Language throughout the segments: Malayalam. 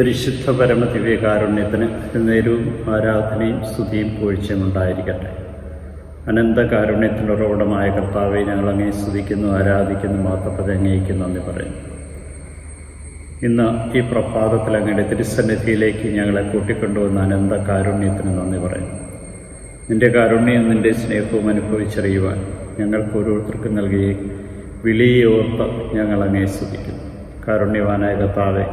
പരിശുദ്ധ പരമദിവ്യകാരുണ്യത്തിന് നേരവും ആരാധനയും സ്തുതിയും പൂഴ്ചയും ഉണ്ടായിരിക്കട്ടെ. അനന്തകാരുണ്യത്തിൻ്റെ ഉറവിടമായ കർത്താവെ, ഞങ്ങൾ അങ്ങേ സ്തുതിക്കുന്നു, ആരാധിക്കുന്നു, മാത്രം അങ്ങേയ്ക്ക് നന്ദി പറയുന്നു. ഇന്ന് ഈ പ്രഭാതത്തിൽ അങ്ങയുടെ തിരുസന്നിധിയിലേക്ക് ഞങ്ങളെ കൂട്ടിക്കൊണ്ടുവന്ന അനന്ത കാരുണ്യത്തിന് നന്ദി പറയുന്നു. നിൻ്റെ കാരുണ്യം, നിൻ്റെ സ്നേഹവും അനുഭവിച്ചറിയുവാൻ ഞങ്ങൾക്ക് ഓരോരുത്തർക്കും നൽകിയ വിളിയെ ഓർത്ത് ഞങ്ങൾ അങ്ങേ സ്തുതിക്കുന്നു. കാരുണ്യവാനായ കർത്താവെ,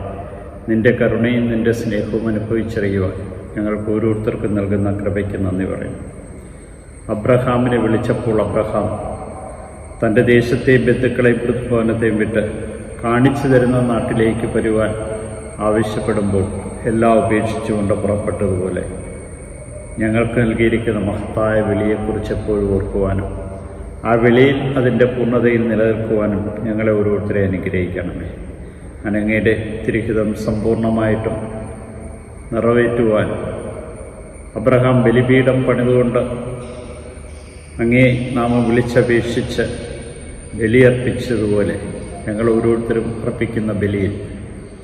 നിൻ്റെ കരുണയും നിൻ്റെ സ്നേഹവും അനുഭവിച്ചറിയുവാൻ ഞങ്ങൾക്ക് ഓരോരുത്തർക്കും നൽകുന്ന കൃപയ്ക്ക് നന്ദി പറയുന്നു. അബ്രഹാമിനെ വിളിച്ചപ്പോൾ അബ്രഹാം തൻ്റെ ദേശത്തെയും ബന്ധുക്കളെയും ഭവനത്തെയും വിട്ട് കാണിച്ചു തരുന്ന നാട്ടിലേക്ക് വരുവാൻ ആവശ്യപ്പെടുമ്പോൾ എല്ലാം ഉപേക്ഷിച്ചുകൊണ്ട് പുറപ്പെട്ടതുപോലെ ഞങ്ങൾക്ക് നൽകിയിരിക്കുന്ന മഹത്തായ വിളിയെക്കുറിച്ച് എപ്പോഴും ഓർക്കുവാനും ആ വിളിയിൽ അതിൻ്റെ പൂർണ്ണതയിൽ നിലനിൽക്കുവാനും ഞങ്ങളെ ഓരോരുത്തരെ അനുഗ്രഹിക്കണമേ. അങ്ങയുടെ തിരുഹിതം സമ്പൂർണ്ണമായിട്ടും നിറവേറ്റുവാൻ അബ്രഹാം ബലിപീഠം പണിതുകൊണ്ട് അങ്ങേ നാമം വിളിച്ചപേക്ഷിച്ച് ബലിയർപ്പിച്ചതുപോലെ ഞങ്ങൾ ഓരോരുത്തരും അർപ്പിക്കുന്ന ബലിയിൽ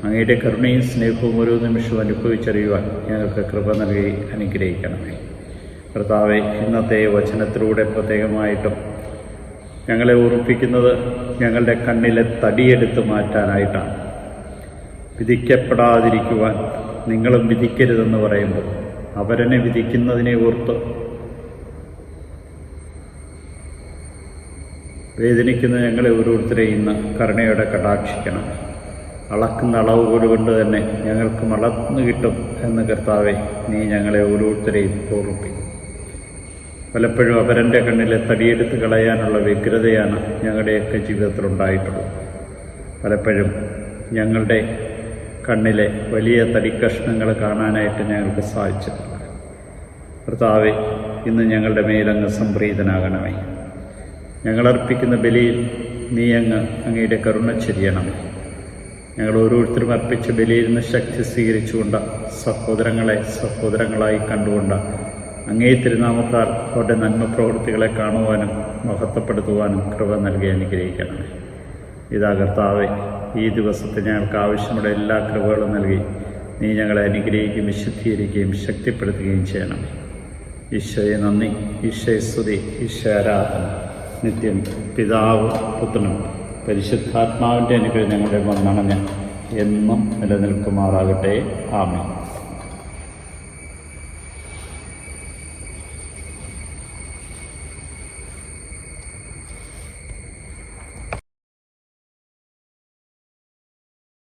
അങ്ങയുടെ കരുണയും സ്നേഹവും ഓരോ നിമിഷവും അനുഭവിച്ചറിയുവാൻ ഞങ്ങൾക്ക് കൃപ നൽകി അനുഗ്രഹിക്കണമേ. കർത്താവെ, ഇന്നത്തെ വചനത്തിലൂടെ പ്രത്യേകമായിട്ടും ഞങ്ങളെ ഓർമ്മിപ്പിക്കുന്നത് ഞങ്ങളുടെ കണ്ണിലെ തടിയെടുത്ത് മാറ്റാനായിട്ടാണ്. വിധിക്കപ്പെടാതിരിക്കുവാൻ നിങ്ങളും വിധിക്കരുതെന്ന് പറയുമ്പോൾ അവരനെ വിധിക്കുന്നതിനെ ഓർത്ത് വേദനിക്കുന്ന ഞങ്ങളെ ഓരോരുത്തരെയും ഇന്ന് കരുണയോടെ കടാക്ഷിക്കണം. അളക്കുന്ന അളവ് കൊണ്ട് തന്നെ ഞങ്ങൾക്ക് അളന്നു കിട്ടും എന്ന് കർത്താവെ, നീ ഞങ്ങളെ ഓരോരുത്തരെയും ഓർമ്മിപ്പിക്കും. പലപ്പോഴും അവരൻ്റെ കണ്ണിലെ തടിയെടുത്ത് കളയാനുള്ള വ്യഗ്രതയാണ് ഞങ്ങളുടെയൊക്കെ ജീവിതത്തിലുണ്ടായിട്ടുള്ളത്. പലപ്പോഴും ഞങ്ങളുടെ കണ്ണിലെ വലിയ തടിക്കഷ്ണങ്ങൾ കാണാനായിട്ട് ഞങ്ങൾക്ക് സാധിച്ചിട്ടില്ല. കർത്താവെ, ഇന്ന് ഞങ്ങളുടെ മേലങ്ങ് സംപ്രീതനാകണമേ. ഞങ്ങളർപ്പിക്കുന്ന ബലിയിൽ നീ അങ്ങയുടെ കരുണ ചൊരിയണമേ. ഞങ്ങൾ ഓരോരുത്തരും അർപ്പിച്ച ബലിയിൽ നിന്ന് ശക്തി സ്വീകരിച്ചുകൊണ്ട് സഹോദരങ്ങളായി കണ്ടുകൊണ്ട് അങ്ങേ തിരുനാമത്താൽ അവരുടെ നന്മ പ്രവൃത്തികളെ കാണുവാനും മഹത്വപ്പെടുത്തുവാനും കൃപ നൽകി അനുഗ്രഹിക്കണമേ. ഇതാ കർത്താവെ, ഈ ദിവസത്തെ ഞങ്ങൾക്ക് ആവശ്യമുള്ള എല്ലാ കൃപകളും നൽകി നീ ഞങ്ങളെ അനുഗ്രഹിക്കുകയും വിശുദ്ധീകരിക്കുകയും ശക്തിപ്പെടുത്തുകയും ചെയ്യണമേ. ഈശോയെ നന്ദി, ഈശോയെ സ്തുതി, ഈശോ ആരാധന നിത്യം പിതാവ് പുത്രനും പരിശുദ്ധാത്മാവിൻ്റെ അനുഗ്രഹം ഞങ്ങളുടെ വന്നണഞ്ഞ് എന്നും നിലനിൽക്കുമാറാകട്ടെ. ആമേൻ.